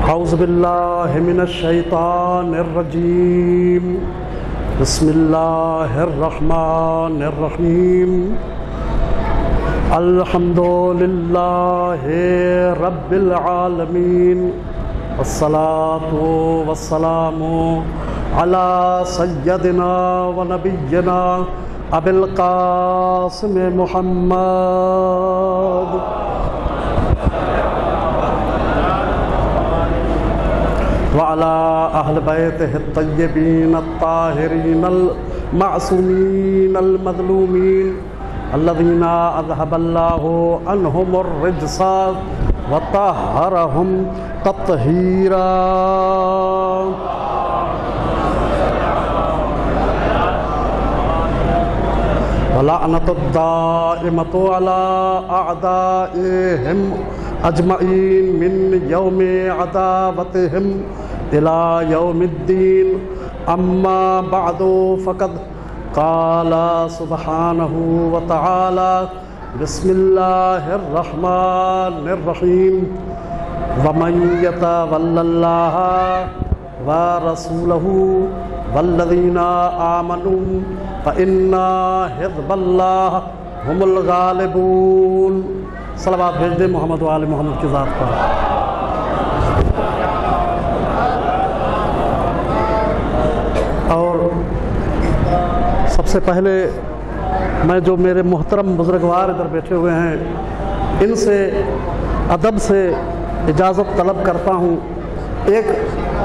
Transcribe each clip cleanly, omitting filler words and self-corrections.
औज़ुबिल्लाहि मिनश्शैतानिर्रजीम बिस्मिल्लाहिर्रहमानिर्रहीम अल्हम्दुलिल्लाहि रब्बिल आलमीन वस्सलातु वस्सलामु अला सय्यदिना व नबिय्यिना अबिल कासिम मुहम्मद व अला अहल बैतिहि तय्यबीन अत्ताहिरीन अल-मासूमीन अल-मज़लूमीन अल्लज़ीना अज़हबल्लाहु अन्हुमुर रिज्सा व तहहरहुम तत्हीरा। वलअनतुद्दाइमतु अला अअदाइहिम अजमईन मिन यौमि अदावतिहिम इला यौमिद्दीन। अम्मा बअदु फ़क़द क़ाला सुब्हानहु व तआला बिस्मिल्लाहिर्रहमानिर्रहीम वमन यतवल्लल्लाह व रसूलहु वल्लज़ीना आमनू फ़इन्ना हिज़्बल्लाह हुमुल गालिबून। सलावत भेज दे मोहम्मद व आले मोहम्मद की ज़ात पर। और सबसे पहले मैं जो मेरे मोहतरम बुज़ुर्गवार इधर बैठे हुए हैं इनसे अदब से इजाज़त तलब करता हूँ। एक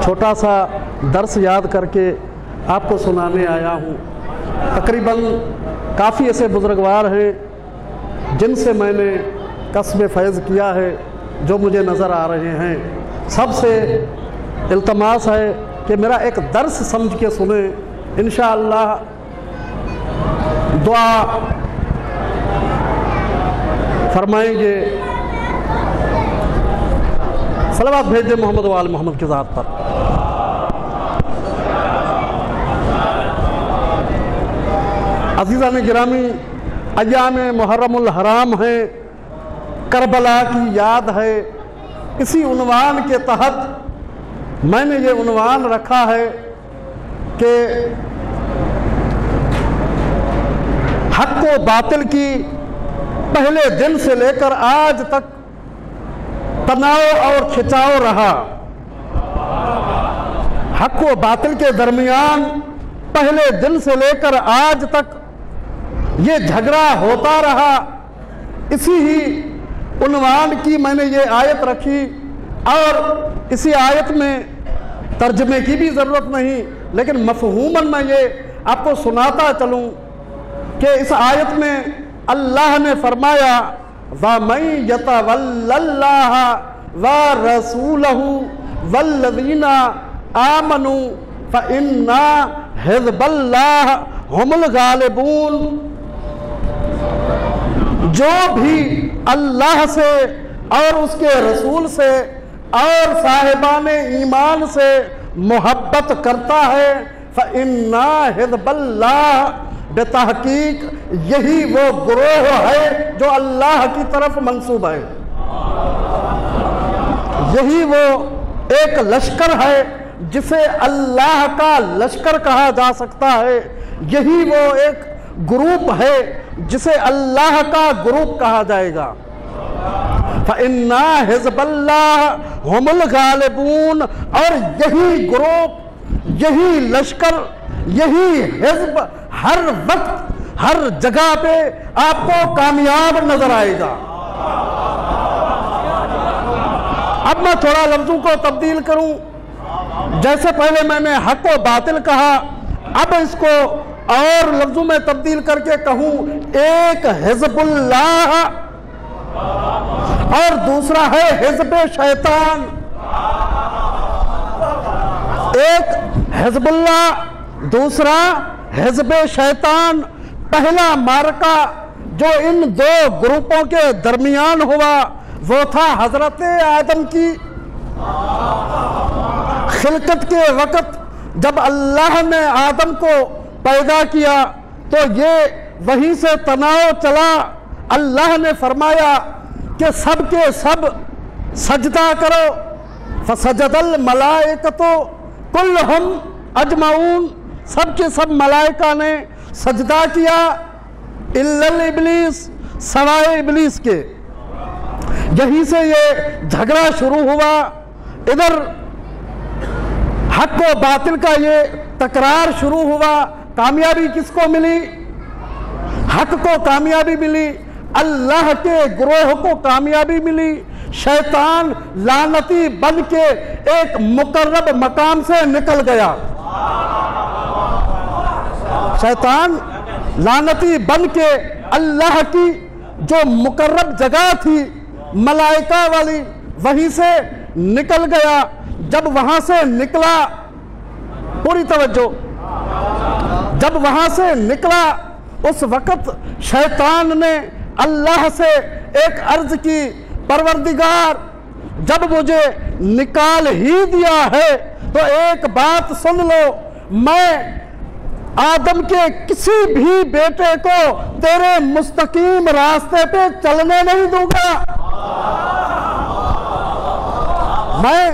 छोटा सा दर्स याद करके आपको सुनाने आया हूँ। तकरीबन काफ़ी ऐसे बुज़ुर्गवार हैं जिनसे मैंने कसब फैज़ किया है जो मुझे नज़र आ रहे हैं। सबसे इल्तमास है कि मेरा एक दर्स समझ के सुने। इंशाअल्लाह दुआ फरमाएंगे। सलावत भेज दे मोहम्मद व आले मोहम्मद की ज़ात पर। अज़ीज़ान गिरामी, अय्याम मुहर्रमुल हराम है, करबला की याद है। इसी उन्वान के तहत मैंने ये उन्वान रखा है कि हक़ व बातिल की पहले दिन से लेकर आज तक तनाव और खिंचाव रहा। हक़ व बातिल के दरमियान पहले दिन से लेकर आज तक ये झगड़ा होता रहा। इसी ही उन्वान की मैंने ये आयत रखी और इसी आयत में तर्जमे की भी ज़रूरत नहीं, लेकिन मफ़हूमन मैं ये आपको सुनाता चलूँ कि इस आयत में अल्लाह ने फरमाया वमन यतवल्लल्लाह व रसूलहु वल्लज़ीना आमनू फ़इन्ना हिज़्बल्लाह हुमुल गालिबून। जो भी अल्लाह से और उसके रसूल से और साहिबाने ईमान से मोहब्बत करता है फ़इन्ना हिज़्बल्लाह, बेतहकीक यही वो गुरोह है जो अल्लाह की तरफ मंसूब है। यही वो एक लश्कर है जिसे अल्लाह का लश्कर कहा जा सकता है। यही वो एक ग्रुप है जिसे अल्लाह का ग्रुप कहा जाएगा। फ़इन्ना हिज़्बल्लाह हुमुल गालिबून। और यही ग्रुप, यही लश्कर, यही हिज़्ब हर वक्त हर जगह पे आपको कामयाब नजर आएगा। अब मैं थोड़ा लफ्ज़ों को तब्दील करूं। जैसे पहले मैंने हक़ व बातिल कहा, अब इसको और लफ्ज़ों में तब्दील करके कहूं एक हिज़्बुल्लाह और दूसरा है हिज़्ब शैतान। एक हिज़्बुल्लाह, दूसरा हिज़्ब शैतान। पहला मार्का जो इन दो ग्रुपों के दरमियान हुआ वो था हज़रत आदम की खिलकत के वक़्त। जब अल्लाह ने आदम को पैदा किया तो ये वहीं से तनाव चला। अल्लाह ने फरमाया कि सब के सब सजदा करो, फसजदल मलाइकतो कुल्लुहुम अजमाउन, सबके सब मलाइका ने सजदा किया इल्लल इब्लीस, सवाए इब्लीस के। यहीं से ये झगड़ा शुरू हुआ। इधर हक व बातिल का ये तकरार शुरू हुआ। कामयाबी किसको मिली? हक को कामयाबी मिली, अल्लाह के ग्रोह को कामयाबी मिली। शैतान लानती बन के एक मुकर्रब मकाम से निकल गया। शैतान लानती बन के अल्लाह की जो मुकर्रब जगह थी मलाइका वाली, वहीं से निकल गया। जब वहां से निकला, पूरी तवज्जो, जब वहां से निकला उस वक्त शैतान ने अल्लाह से एक अर्ज की, परवरदिगार जब मुझे निकाल ही दिया है तो एक बात सुन लो, मैं आदम के किसी भी बेटे को तेरे मुस्तकीम रास्ते पे चलने नहीं दूंगा। मैं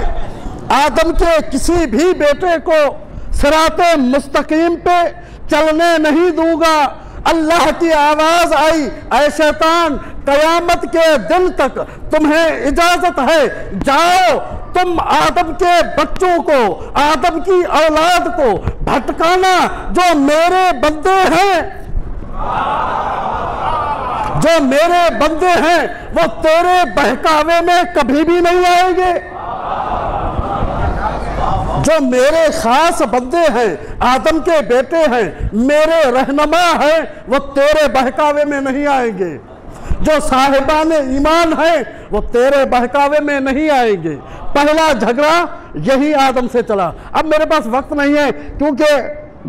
आदम के किसी भी बेटे को सिराते मुस्तकीम पे चलने नहीं दूंगा। अल्लाह की आवाज आई, ऐ शैतान, कयामत के दिन तक तुम्हें इजाजत है, जाओ तुम आदम के बच्चों को, आदम की औलाद को भटकाना। जो मेरे बंदे हैं, जो मेरे बंदे हैं, वो तेरे बहकावे में कभी भी नहीं आएंगे। जो मेरे खास बंदे हैं, आदम के बेटे हैं, मेरे रहनुमा हैं, वो तेरे बहकावे में नहीं आएंगे। जो साहिबान ईमान है वो तेरे बहकावे में नहीं आएंगे। पहला झगड़ा यही आदम से चला। अब मेरे पास वक्त नहीं है क्योंकि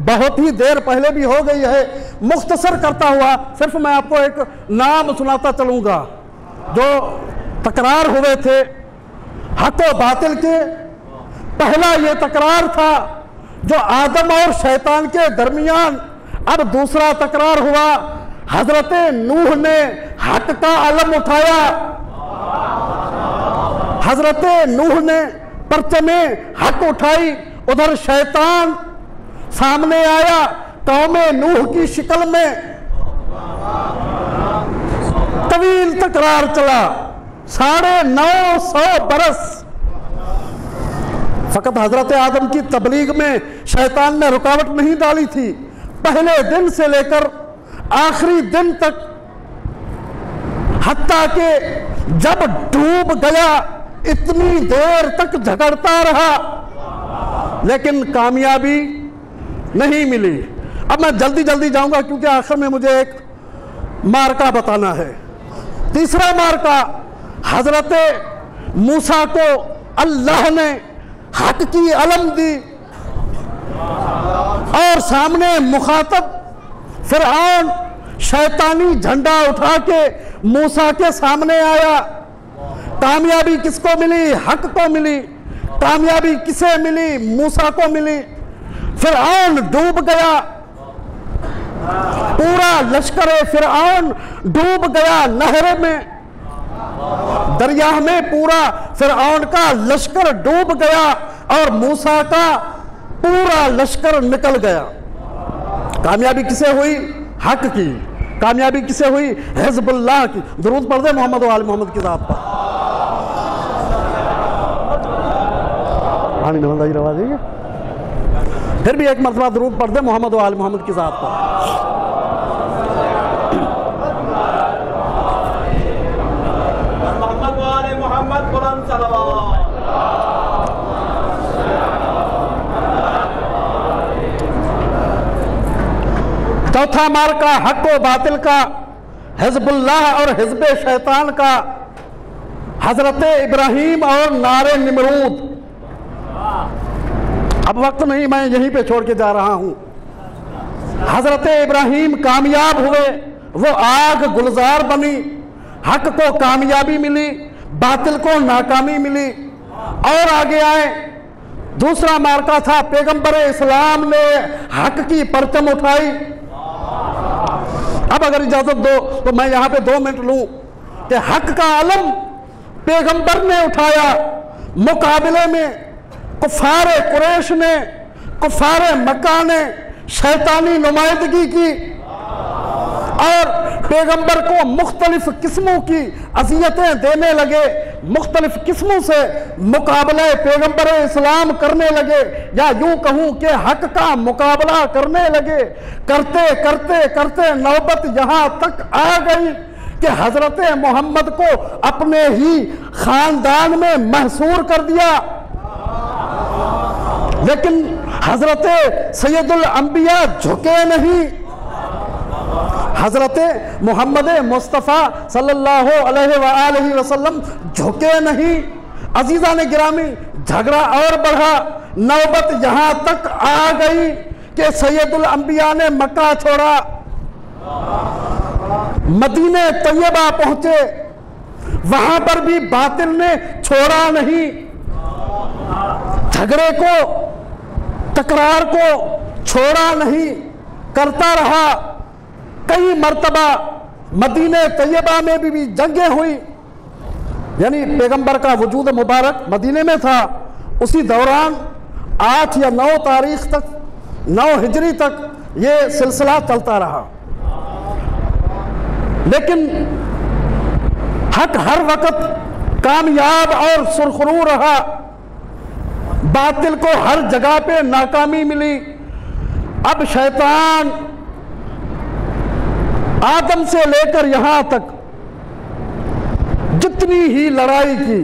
बहुत ही देर पहले भी हो गई है। मुख्तसर करता हुआ सिर्फ मैं आपको एक नाम सुनाता चलूंगा। जो तकरार हुए थे हक व बातिल के, पहला ये तकरार था जो आदम और शैतान के दरमियान। अब दूसरा तकरार हुआ, हजरत नूह ने हक का अलम उठाया, हजरत नूह ने परचमे हक उठाई, उधर शैतान सामने आया कौमे नूह की शक्ल में। तवील तकरार चला, 950 बरस। फकत हजरत आदम की तबलीग में शैतान ने रुकावट नहीं डाली थी। पहले दिन से लेकर आखिरी दिन तक, हत्ता के जब डूब गया इतनी देर तक झगड़ता रहा, लेकिन कामयाबी नहीं मिली। अब मैं जल्दी जल्दी जाऊंगा क्योंकि आखिर में मुझे एक मार्का बताना है। तीसरा मार्का, हजरत मूसा को अल्लाह ने हक की अलम दी और सामने मुखातब फिरऔन शैतानी झंडा उठा के मूसा के सामने आया। कामयाबी किसको मिली? हक को मिली। कामयाबी किसे मिली? मूसा को मिली। फिरऔन डूब गया, पूरा लश्कर फिरऔन डूब गया नहर में, दरिया में पूरा फिरऔन का लश्कर डूब गया और मूसा का पूरा लश्कर निकल गया। कामयाबी किसे हुई? हक की। कामयाबी किसे हुई? हिज़्बुल्लाह की। दुरूद पढ़ दे मोहम्मद व आल मोहम्मद की ज़ात पर। पानी नमंदाई रवा देंगे। फिर भी एक मरतबा दुरूद पढ़ दे मोहम्मद व आल मोहम्मद की ज़ात पर। चौथा मार्का हक व बातिल का, हिज़्बुल्लाह और हिज़्ब शैतान का, हजरत इब्राहीम और नारे निमरूद। अब वक्त नहीं, मैं यहीं पे छोड़ के जा रहा हूं। हजरत इब्राहीम कामयाब हुए, वो आग गुलजार बनी। हक को कामयाबी मिली, बातिल को नाकामी मिली। और आगे आए, दूसरा मार्का था, पैगंबर इस्लाम ने हक की परचम उठाई। अब अगर इजाजत दो तो मैं यहां पे 2 मिनट लूं कि हक का अलम पैगंबर ने उठाया, मुकाबले में कुफारे कुरैश ने, कुफारे मक्का ने शैतानी नुमाइंदगी की और पैगंबर को मुख्तलिफ किस्मों की अज़ियतें देने लगे, मुख्तलिफ किस्मों से मुकाबला पैगंबर इस्लाम करने लगे, या यूं कहूं कि हक का मुकाबला करने लगे। करते करते करते नौबत यहां तक आ गई कि हजरत मोहम्मद को अपने ही खानदान में महसूर कर दिया। लेकिन हजरत सैयदुल अंबिया झुके नहीं। हजरत मोहम्मद मुस्तफ़ा सल्लल्लाहु अलैहि वसल्लम झुके नहीं। अजीजा ने गिरामी, झगड़ा और बढ़ा। नौबत यहां तक आ गई कि सैयदुल अंबिया ने मक्का छोड़ा, मदीने तैयबा पहुंचे, वहां पर भी बातिल ने छोड़ा नहीं। झगड़े को, तकरार को छोड़ा नहीं, करता रहा। कई मर्तबा मदीने तैयबा में भी जंगें हुई, यानी पैगंबर का वजूद मुबारक मदीने में था। उसी दौरान 8 या 9 तारीख तक, 9 हिजरी तक ये सिलसिला चलता रहा। लेकिन हक हर वक्त कामयाब और सुरखरू रहा। बातिल को हर जगह पे नाकामी मिली। अब शैतान आदम से लेकर यहां तक जितनी ही लड़ाई की,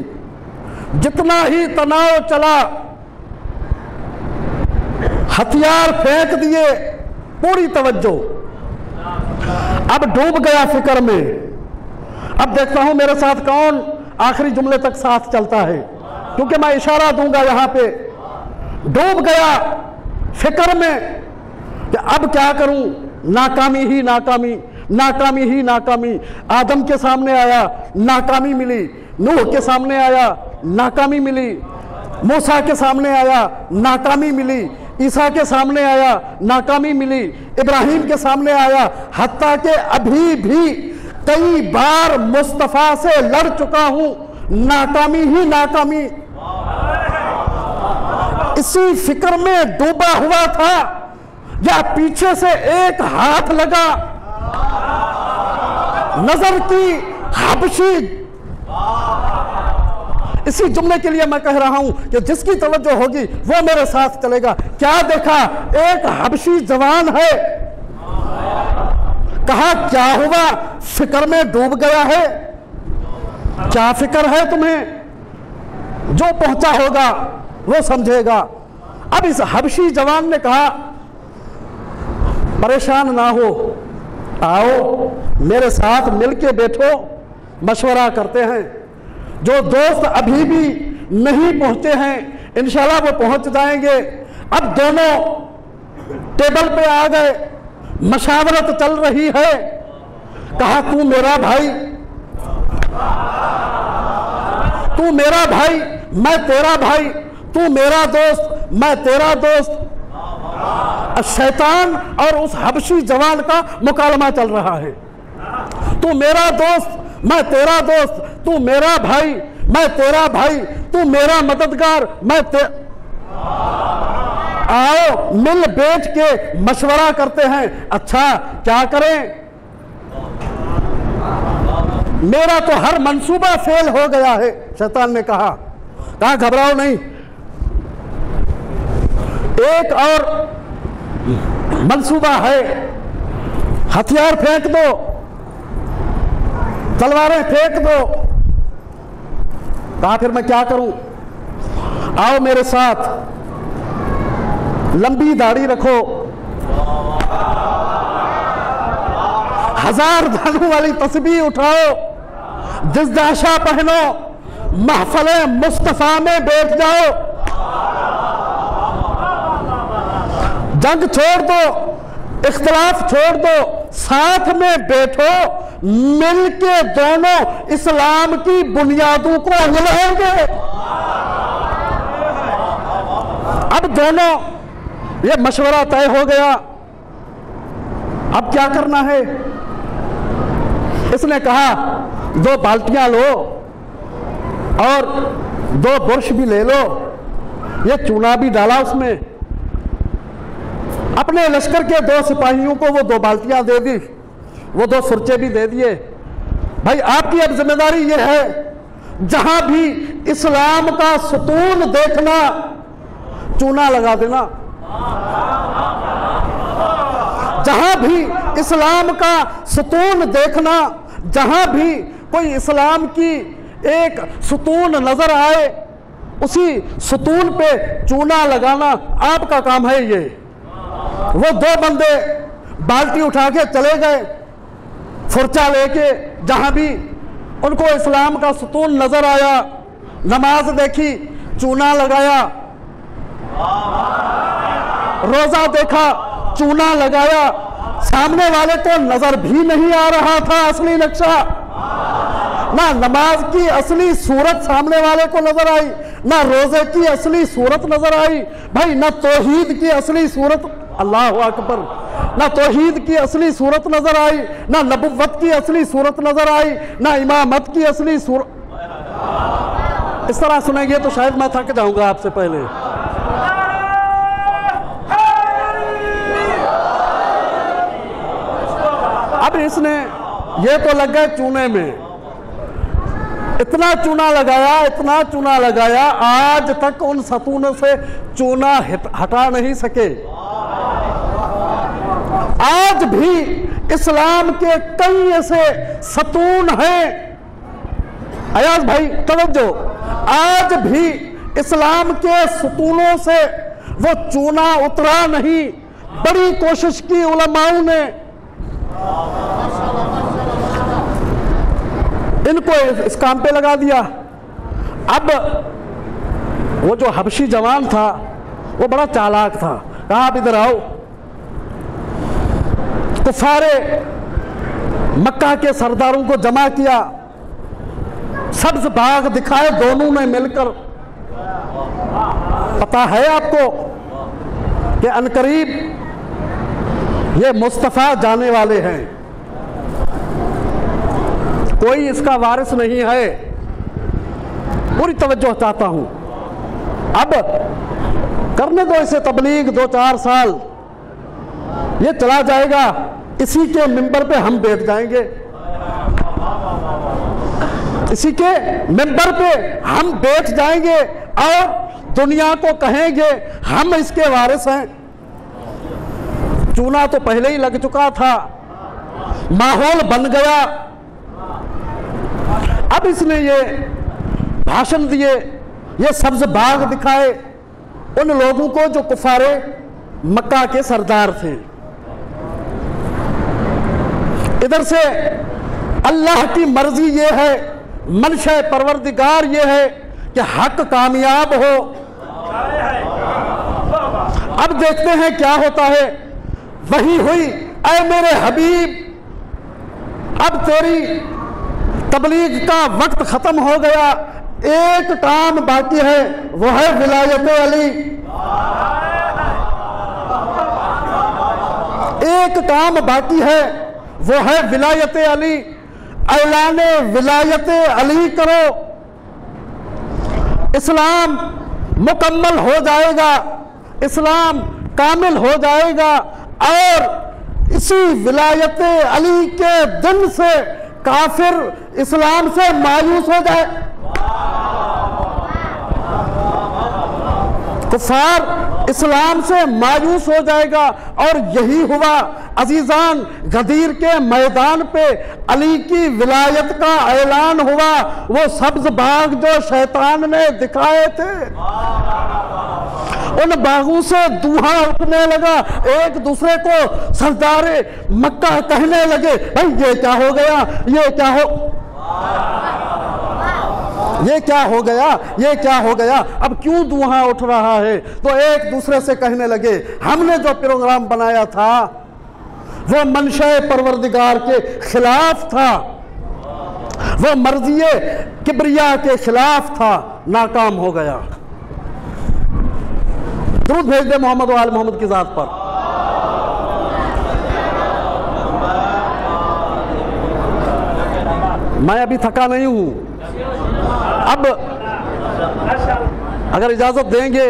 जितना ही तनाव चला, हथियार फेंक दिए, पूरी तवज्जो। अब डूब गया फिक्र में। अब देखता हूं मेरे साथ कौन आखिरी जुमले तक साथ चलता है, क्योंकि मैं इशारा दूंगा यहां पे। डूब गया फिक्र में कि अब क्या करूं, नाकामी ही नाकामी, नाकामी ही नाकामी। आदम के सामने आया, नाकामी मिली। नूह के सामने आया, नाकामी मिली। मूसा के सामने आया, नाकामी मिली। ईसा के सामने आया, नाकामी मिली। इब्राहिम के सामने आया, हत्ता के अभी भी कई बार मुस्तफा से लड़ चुका हूं, नाकामी ही नाकामी। इसी फिक्र में डूबा हुआ था, या पीछे से एक हाथ लगा, नजर की हबशी। इसी जुमले के लिए मैं कह रहा हूं कि जिसकी तवज्जो होगी वो मेरे साथ चलेगा। क्या देखा? एक हबशी जवान है। कहा क्या हुआ? फिक्र में डूब गया है। क्या फिक्र है तुम्हें? जो पहुंचा होगा वो समझेगा। अब इस हबशी जवान ने कहा, परेशान ना हो, आओ मेरे साथ मिलके बैठो, मशवरा करते हैं। जो दोस्त अभी भी नहीं पहुंचे हैं, इंशाल्लाह वो पहुंच जाएंगे। अब दोनों टेबल पे आ गए, मशावरत चल रही है। कहा तू मेरा भाई, तू मेरा भाई, मैं तेरा भाई, तू मेरा दोस्त, मैं तेरा दोस्त। शैतान और उस हबशी जवान का मुकालमा चल रहा है। तू मेरा दोस्त, मैं तेरा दोस्त, तू मेरा भाई, मैं तेरा भाई, तू मेरा मददगार, मैं आओ मिल बैठ के मशवरा करते हैं। अच्छा क्या करें? मेरा तो हर मंसूबा फेल हो गया है, शैतान ने कहा। घबराओ नहीं, एक और मंसूबा है। हथियार फेंक दो, तलवारें फेंक दो। कहा फिर मैं क्या करूं? आओ मेरे साथ, लंबी दाढ़ी रखो, 1000 धानों वाली तस्बीह उठाओ, जिज़दाशा पहनो, महफले मुस्तफा में बैठ जाओ। जंग छोड़ दो, इख्तिलाफ छोड़ दो, साथ में बैठो, मिलके दोनों इस्लाम की बुनियादों को हिलाएंगे। अब दोनों ये मशवरा तय हो गया। अब क्या करना है? इसने कहा 2 बाल्टियां लो और 2 बुरश भी ले लो, ये चूना भी डाला उसमें, अपने लश्कर के 2 सिपाहियों को वो 2 बाल्टियां दे दी, वो 2 सुरचे भी दे दिए। भाई आपकी अब जिम्मेदारी ये है, जहां भी इस्लाम का सुतून देखना, चूना लगा देना। जहां भी इस्लाम का सुतून देखना, जहां भी कोई इस्लाम की एक सुतून नजर आए, उसी सुतून पे चूना लगाना आपका काम है। ये वो 2 बंदे बाल्टी उठा के चले गए, फुर्चा लेके, जहां भी उनको इस्लाम का सुतून नजर आया, नमाज देखी, चूना लगाया, रोजा देखा, चूना लगाया। सामने वाले को नजर भी नहीं आ रहा था असली नक्शा, ना नमाज की असली सूरत सामने वाले को नजर आई, ना रोजे की असली सूरत नजर आई। भाई ना तौहीद की असली सूरत, अल्लाह अकबर, ना तौहीद की असली सूरत नजर आई, ना नबुव्वत की असली सूरत नजर आई, ना इमामत की असली सूरत। इस तरह सुनेंगे तो शायद मैं थक जाऊंगा आपसे पहले। अब इसने ये तो लग गए चूने में, इतना चूना लगाया, इतना चूना लगाया, आज तक उन सतूनों से चूना हटा नहीं सके। आज भी इस्लाम के कई ऐसे सतून हैं, अयाज भाई तवज्जो, आज भी इस्लाम के सतूनों से वो चूना उतरा नहीं। बड़ी कोशिश की उलमाओं ने, इनको इस काम पे लगा दिया। अब वो जो हबशी जवान था वो बड़ा चालाक था, कहा आप इधर आओ। कुफारे मक्का के सरदारों को जमा किया, सब्ज बाग दिखाए दोनों ने मिलकर। पता है आपको कि अनकरीब ये मुस्तफा जाने वाले हैं, कोई इसका वारिस नहीं है। पूरी तवज्जो चाहता हूं। अब करने दो इसे तबलीग, 2-4 साल ये चला जाएगा, इसी के मिंबर पे हम बैठ जाएंगे, इसी के मिंबर पे हम बैठ जाएंगे और दुनिया को कहेंगे हम इसके वारिस हैं। चूना तो पहले ही लग चुका था, माहौल बन गया। अब इसने ये भाषण दिए, ये सब्ज बाग दिखाए उन लोगों को जो कुफारे मक्का के सरदार थे। इधर से अल्लाह की मर्जी ये है, मनशा परवरदिगार ये है कि हक कामयाब हो। अब देखते हैं क्या होता है। वही हुई, ऐ मेरे हबीब, अब तेरी तबलीग का वक्त खत्म हो गया, एक काम बाकी है, वो है विलायत अली। एक काम बाकी है, वो है विलायत अली। ऐलाने विलायत अली करो, इस्लाम मुकम्मल हो जाएगा, इस्लाम कामिल हो जाएगा। और इसी विलायत अली के दिन से काफिर इस्लाम से मायूस हो जाए, कुफार इस्लाम से मायूस हो जाएगा। और यही हुआ अजीजान, गदीर के मैदान पे अली की विलायत का ऐलान हुआ। वो सब्ज बाग जो शैतान ने दिखाए थे, उन बागों से धुआं उठने लगा। एक दूसरे को सरदारे मक्का कहने लगे, भाई ये क्या हो गया, ये क्या हो गया, ये क्या हो गया, अब क्यों धुआं उठ रहा है। तो एक दूसरे से कहने लगे, हमने जो प्रोग्राम बनाया था वो मनशा परवरदिगार के खिलाफ था, वो मर्जिए किबरिया के खिलाफ था, नाकाम हो गया। दुरूद भेज दे मोहम्मद व आल मोहम्मद की जात पर। मैं अभी थका नहीं हूं। अब अगर इजाजत देंगे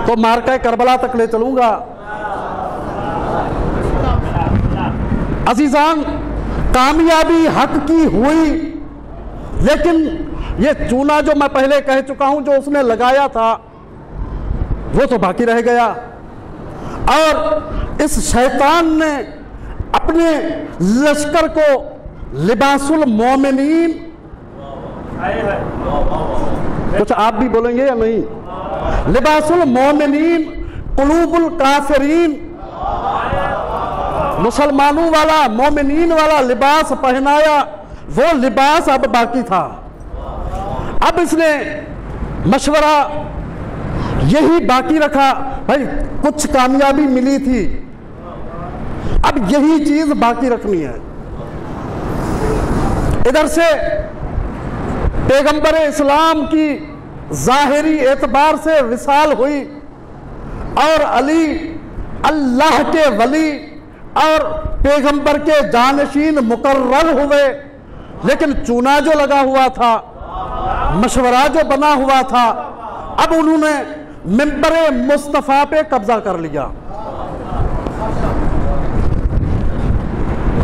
तो मार्का करबला तक ले चलूंगा। अजीजान, कामयाबी हक की हुई, लेकिन ये चूना जो मैं पहले कह चुका हूं जो उसने लगाया था वो तो बाकी रह गया। और इस शैतान ने अपने लश्कर को लिबासुल मोमिनीन, कुछ आप भी बोलेंगे या नहीं, लिबासुल मोमिनीन कुलूबुल काफिरीन, मुसलमानों वाला मोमिनीन वाला लिबास पहनाया। वो लिबास अब बाकी था। अब इसने मशवरा यही बाकी रखा, भाई कुछ कामयाबी मिली थी, अब यही चीज बाकी रखनी है। इधर से पैगंबर इस्लाम की जाहिरी एतबार से विसाल हुई और अली अल्लाह के वली और पैगंबर के जानशीन मुकर्रर हुए, लेकिन चूना जो लगा हुआ था, मशवरा जो बना हुआ था, अब उन्होंने मिंबरे मुस्तफा पे कब्जा कर लिया।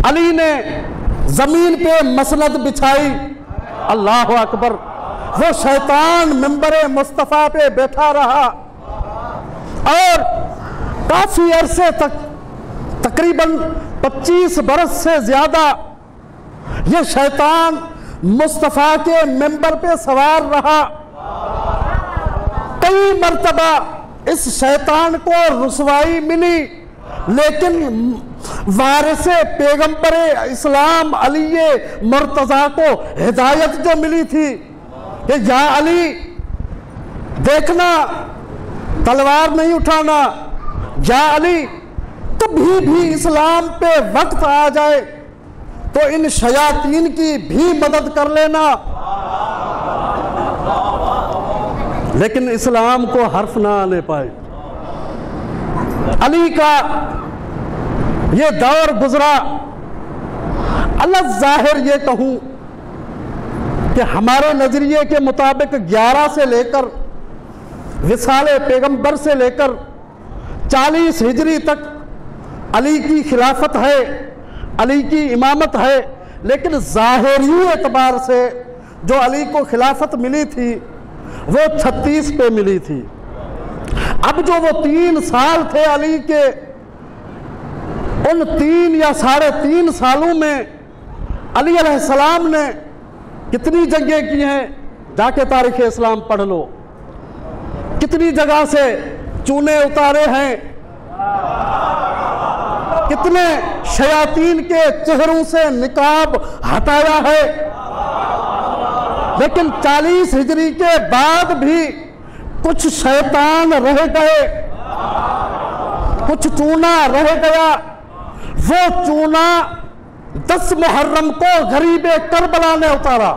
अली ने जमीन पे मसनद बिछाई, अल्लाह अकबर, वो शैतान मिंबरे मुस्तफा पे बैठा रहा और काफी अरसे तक, तकरीबन 25 बरस से ज्यादा ये शैतान मुस्तफा के मिंबर पे सवार रहा। कई मर्तबा इस शैतान को रुसवाई मिली, लेकिन वारिसे पैगंबर इस्लाम अली मुर्तजा को हिदायत जो मिली थी कि या अली देखना, तलवार नहीं उठाना, या अली कभी भी इस्लाम पे वक्त आ जाए तो इन शयातीन की भी मदद कर लेना। लेकिन इस्लाम को हर्फ ना आने पाए। अली का ये दौर गुजरा। अल्लाह जाहिर ये कहूं कि हमारे नजरिए के मुताबिक 11 से लेकर विसाले पैगंबर से लेकर 40 हिजरी तक अली की खिलाफत है, अली की इमामत है, लेकिन ज़ाहिरी एतबार से जो अली को खिलाफत मिली थी वो 36 पे मिली थी। अब जो वो 3 साल थे अली के, उन 3 या 3.5 सालों में अली अलैहिस्सलाम ने कितनी जंगें की हैं, जाके तारीख़ इस्लाम पढ़ लो। कितनी जगह से चूने उतारे हैं, कितने शयातीन के चेहरों से निकाब हटाया है। लेकिन 40 हिजरी के बाद भी कुछ शैतान रह गए, कुछ चूना रह गया। वो चूना 10 मुहर्रम को गरीबे करबला ने उतारा।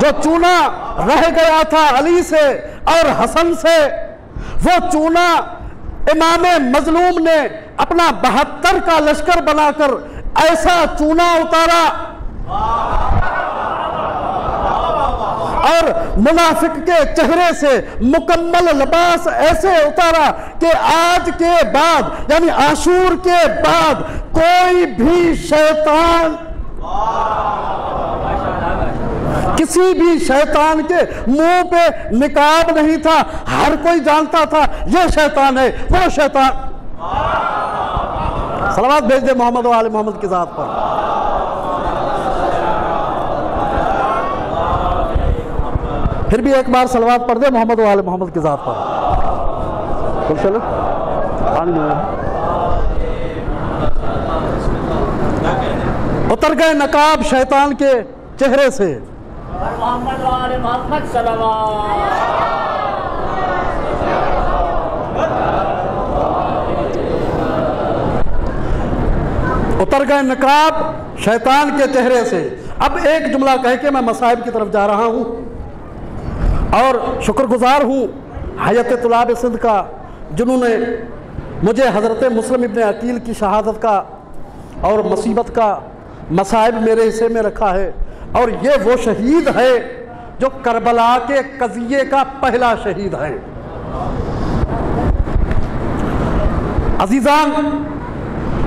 जो चूना रह गया था अली से और हसन से, वो चूना इमाम मजलूम ने अपना 72 का लश्कर बनाकर ऐसा चूना उतारा और मुनाफिक के चेहरे से मुकम्मल लिबास ऐसे उतारा कि आज के बाद, यानी आशूर के बाद, कोई भी शैतान, किसी भी शैतान के मुंह पे निकाब नहीं था। हर कोई जानता था ये शैतान है, वो शैतान। सलावत भेज दे मोहम्मद व आले मोहम्मद की जात पर। फिर भी एक बार सलावत पढ़ दे मोहम्मद व आले मोहम्मद की जात पर। चलो उतर गए नकाब शैतान के चेहरे से। मोहम्मद वाले मोहम्मद सल्लल्लाहु। उतर गए नकाब शैतान के चेहरे से। अब एक जुमला कह के मैं मसाइब की तरफ जा रहा हूं और शुक्रगुजार हूं हयत तुलाब सिंध का, जिन्होंने मुझे हज़रत मुस्लिम इब्ने अकील की शहादत का और मुसीबत का मसाइब मेरे हिस्से में रखा है, और ये वो शहीद है जो करबला के कज़िये का पहला शहीद है। अजीजान,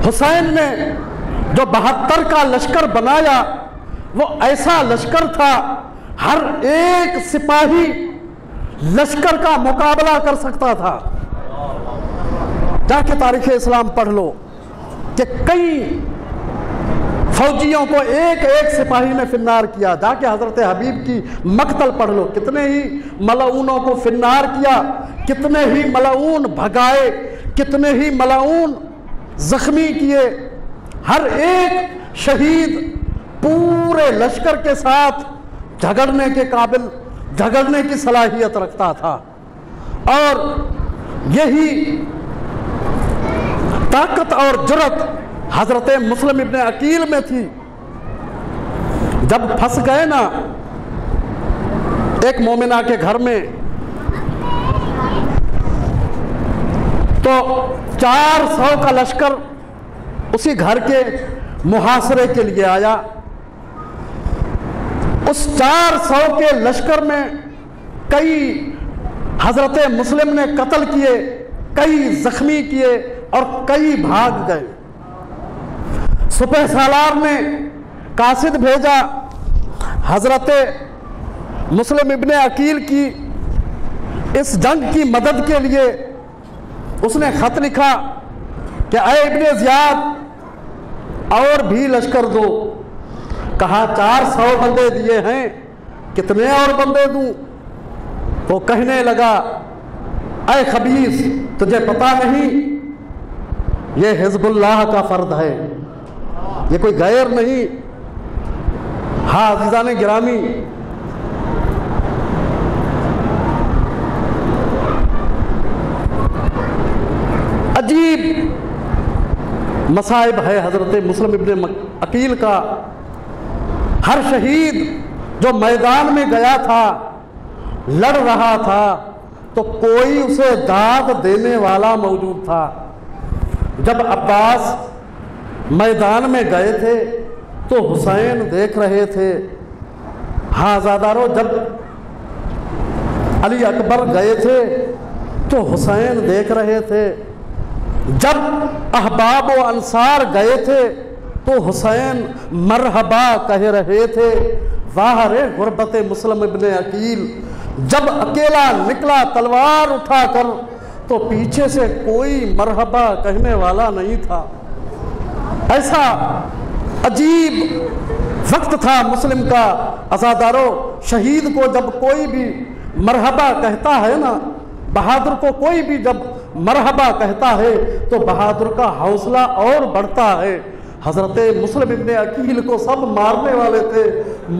हुसैन ने जो 72 का लश्कर बनाया वो ऐसा लश्कर था, हर एक सिपाही लश्कर का मुकाबला कर सकता था। जाके तारीख़ इस्लाम पढ़ लो कि कई फौजियों को एक एक सिपाही ने फिन्नार किया। जाके हज़रत हबीब की मक्तल पढ़ लो, कितने ही मलाऊनों को फिन्नार किया, कितने ही मलाऊन भगाए, कितने ही मलाऊन जख्मी किए। हर एक शहीद पूरे लश्कर के साथ झगड़ने के काबिल, झगड़ने की सलाहियत रखता था, और यही ताकत और जुर्रत हजरत मुस्लिम इब्ने अकील में थी। जब फंस गए ना एक मोमिना के घर में, तो 400 का लश्कर उसी घर के मुहासरे के लिए आया। उस 400 के लश्कर में कई हजरत मुस्लिम ने कत्ल किए, कई जख्मी किए और कई भाग गए। सुपह सालार ने कासिद भेजा हजरत मुस्लिम इब्ने अकील की इस जंग की मदद के लिए। उसने खत लिखा कि ऐ इब्ने ज़ियाद, और भी लश्कर दो। कहा 400 बंदे दिए हैं, कितने और बंदे दूं? वो कहने लगा, ऐ खबीस, तुझे पता नहीं ये हिज़्बुल्लाह का फर्द है, ये कोई गैर नहीं। हाँ अज़ीज़ान गिरामी, अजीब मसाइब है हज़रत मुस्लिम इब्ने अकील का। हर शहीद जो मैदान में गया था, लड़ रहा था, तो कोई उसे दाद देने वाला मौजूद था। जब अब्बास मैदान में गए थे तो हुसैन देख रहे थे। हाँ ज़ादारो, जब अली अकबर गए थे तो हुसैन देख रहे थे। जब अहबाब व अंसार गए थे तो हुसैन मरहबा कह रहे थे। वाह रे गुरबत मुस्लिम इब्ने अकील। जब अकेला निकला तलवार उठाकर तो पीछे से कोई मरहबा कहने वाला नहीं था। ऐसा अजीब वक्त था मुस्लिम का। अज़ादारो, शहीद को जब कोई भी मरहबा कहता है ना, बहादुर को कोई भी जब मरहबा कहता है तो बहादुर का हौसला और बढ़ता है। हजरत मुस्लिम इब्ने अकील को सब मारने वाले थे,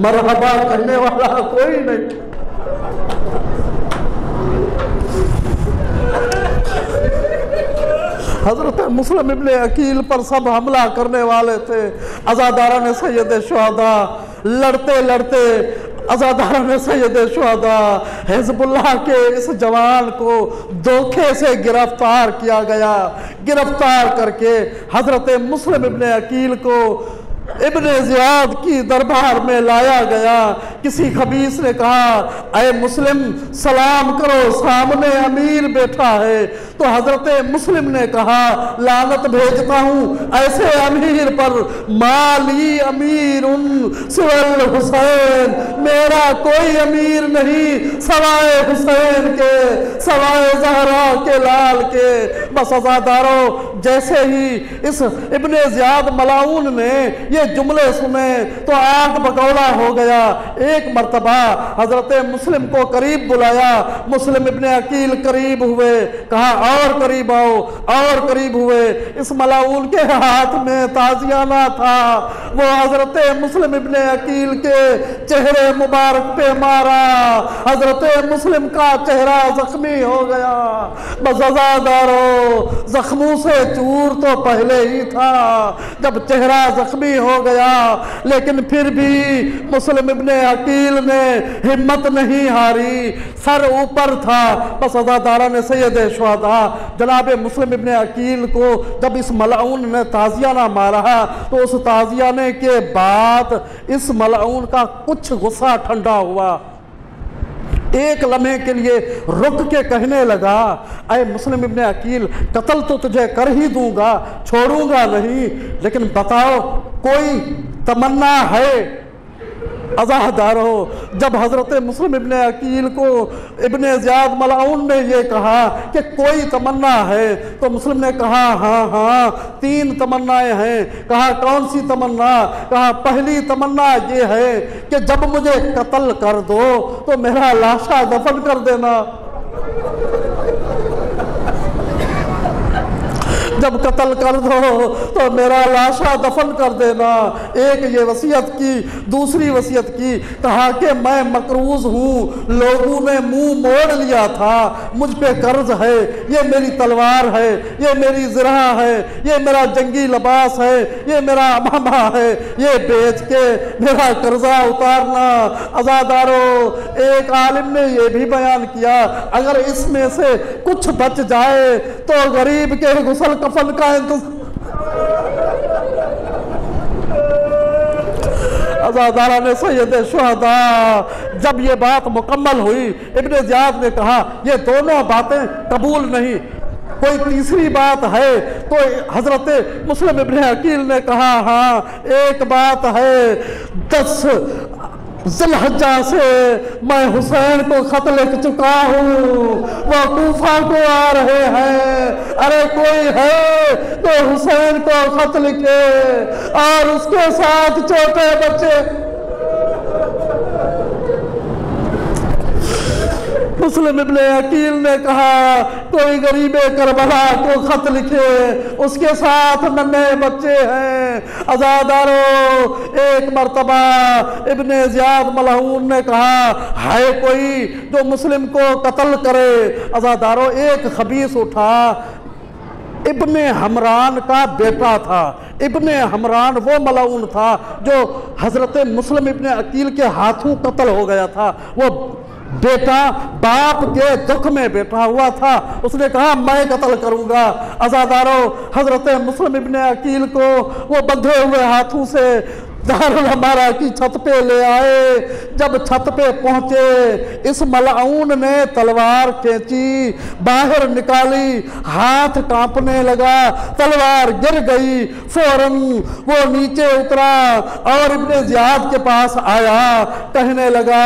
मरहबा कहने वाला कोई नहीं। हजरत मुस्लिम इब्ने अकील पर सब हमला करने वाले थे। अज़ादारा ने सैयद शुहदा, लड़ते लड़ते अज़ादारा ने सैयद शुहदा हिज़्बुल्लाह के इस जवान को धोखे से गिरफ्तार किया गया। गिरफ्तार करके हजरत मुस्लिम इब्ने अकील को इब्ने ज़ियाद की दरबार में लाया गया। किसी खबीस ने कहा, अय मुस्लिम सलाम करो, सामने अमीर बैठा है। तो हजरत मुस्लिम ने कहा, लानत भेजता हूँ ऐसे अमीर पर। माली अमीर सिवल हुसैन, मेरा कोई अमीर नहीं सवाए हुसैन के, सवाए ज़हरा के लाल के। बस अज़ादारो, जैसे ही इस इब्ने ज़ियाद मलाऊन ने ये जुमले सुने तो आग बगौला हो गया। एक मर्तबा हजरत मुस्लिम को करीब बुलाया। मुस्लिम इब्ने अकील करीब हुए, कहा और करीब आओ, और करीब हुए। इस मलाऊन के हाथ में ताजियाना था, वो हजरत मुस्लिम इब्ने अकील के चेहरे मुबारक पे मारा। हजरत मुस्लिम का चेहरा जख्मी हो गया। बस अज़ादारो, जख्मों से चूर तो पहले ही था, जब चेहरा जख्मी हो गया, लेकिन फिर भी मुस्लिम इब्ने अकील ने हिम्मत नहीं हारी, सर ऊपर था। बस अज़ादारा ने सैयद शुहदा जनाब मुस्लिम इब्ने अकील को जब इस मलऊन ने ताज़ियाना मारा तो उस ताज़ियाने के बाद इस मलऊन का कुछ गुस्सा ठंडा हुआ। एक लम्हे के लिए रुक के कहने लगा, अय मुस्लिम इब्ने अकील, कत्ल तो तुझे कर ही दूंगा, छोड़ूंगा नहीं, लेकिन बताओ कोई तमन्ना है? अज़ादारो, जब हज़रत मुस्लिम इब्ने अकील को इब्ने ज़ियाद मलऊन ने ये कहा कि कोई तमन्ना है, तो मुस्लिम ने कहा हाँ हाँ 3 तमन्नाएं हैं। कहा कौन सी तमन्ना? कहा पहली तमन्ना ये है कि जब मुझे कत्ल कर दो तो मेरा लाशा दफन कर देना। जब कत्ल कर दो तो मेरा लाशा दफन कर देना। एक ये वसीयत की। दूसरी वसीयत की, कहा कि मैं मकरूज हूँ, लोगों ने मुंह मोड़ लिया था, मुझ पे कर्ज है, ये मेरी तलवार है, ये मेरी ज़िरा है, ये मेरा जंगी लिबास है, ये मेरा अमामा है, ये बेच के मेरा कर्जा उतारना। अज़ादारो, एक आलिम ने यह भी बयान किया, अगर इसमें से कुछ बच जाए तो गरीब के गुसल कफन का अज़ादारा ने सैयद शुहदा जब ये बात मुकम्मल हुई, इब्ने ज़ियाद ने कहा ये दोनों बातें कबूल नहीं, कोई तीसरी बात है? तो हजरत मुस्लिम इब्ने अकील ने कहा हाँ एक बात है, 10 ज़िलहज्जा से मैं हुसैन को खत लिख चुका हूँ, वो कूफा को आ रहे हैं, अरे कोई है तो हुसैन को खत लिखे और उसके साथ छोटे बच्चे। मुस्लिम इब्ने अकील ने कहा कोई गरीबे करबला को खत लिखे, उसके साथ नन्हे बच्चे हैं। अज़ादारो, एक मर्तबा इब्ने ज़ियाद मलऊन ने कहा है कोई जो मुस्लिम को कत्ल करे। अज़ादारो, एक खबीस उठा, इब्ने हमरान का बेटा था। इब्ने हमरान वो मलऊन था जो हजरत मुस्लिम इब्ने अकील के हाथों कत्ल हो गया था। वो बेटा बाप के दुख में बैठा हुआ था, उसने कहा मैं कत्ल करूंगा। अज़ादारो, हजरत मुस्लिम इब्ने अकील को वो बंधे हुए हाथों से दारुल हमारा की छत पे ले आए। जब छत पे पहुंचे, इस मलऊन ने तलवार खींची, बाहर निकाली, हाथ कांपने लगा, तलवार गिर गई। फौरन वो नीचे उतरा और इब्ने ज़ियाद के पास आया, कहने लगा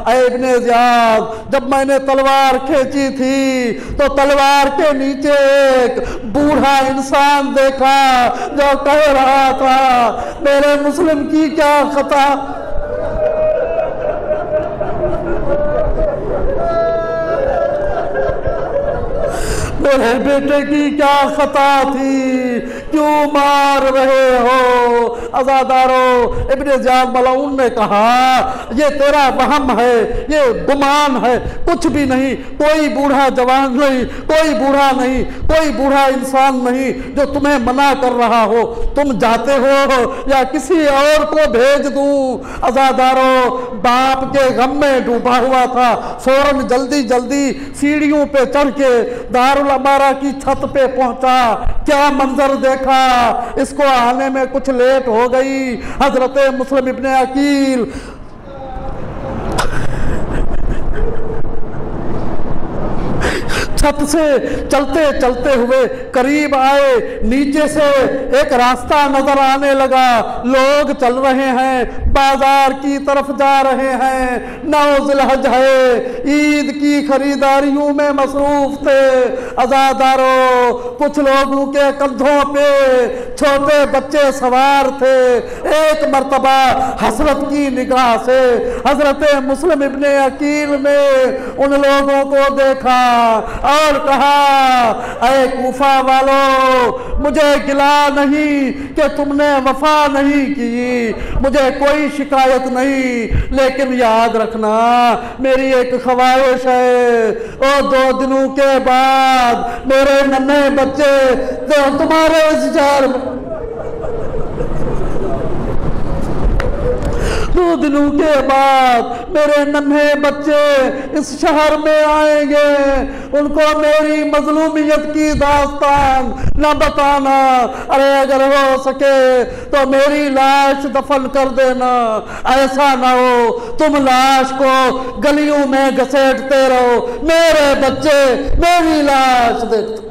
ऐ इब्ने ज़ियाद, जब मैंने तलवार खींची थी तो तलवार के नीचे एक बूढ़ा इंसान देखा जो कह रहा था मेरे मुस्लिम की क्या खता। मेरे बेटे की क्या खता थी, क्यों मार रहे हो? अज़ादारो, इब्ने ज़ियाद मलऊन ने कहा ये तेरा वहम है, ये गुमान है, कुछ भी नहीं। कोई बूढ़ा जवान नहीं, कोई बूढ़ा नहीं, कोई बूढ़ा इंसान नहीं जो तुम्हें मना कर रहा हो। तुम जाते हो या किसी और को भेज दूं? अज़ादारो, बाप के गम में डूबा हुआ था, फौरन जल्दी जल्दी सीढ़ियों पे चढ़ के दारुल अमारा की छत पे पहुंचा। क्या मंजर देखा, इसको आने में कुछ लेट हो गई। हजरत मुस्लिम इब्ने अकील छत से चलते चलते हुए करीब आए, नीचे से एक रास्ता नजर आने लगा, लोग चल रहे हैं, बाजार की तरफ जा रहे हैं। 9 ज़िलहज है, ईद की खरीदारियों में मसरूफ थे। अज़ादारो, कुछ लोगों के कंधों पे छोटे बच्चे सवार थे। एक मर्तबा हसरत की निगाह से हजरत मुस्लिम इब्ने अकील ने उन लोगों को देखा और कहा ऐ कूफा वालों, मुझे गिला नहीं कि तुमने वफा नहीं की, मुझे कोई शिकायत नहीं, लेकिन याद रखना मेरी एक ख्वाहिश है, और 2 दिनों के बाद मेरे नन्हे बच्चे तुम्हारे इस शहर में दिनों के बाद मेरे नन्हे बच्चे इस शहर में आएंगे, उनको मेरी मजलूमियत की दास्तान न बताना। अरे अगर हो सके तो मेरी लाश दफन कर देना, ऐसा ना हो तुम लाश को गलियों में घसेटते रहो, मेरे बच्चे मेरी लाश देखते।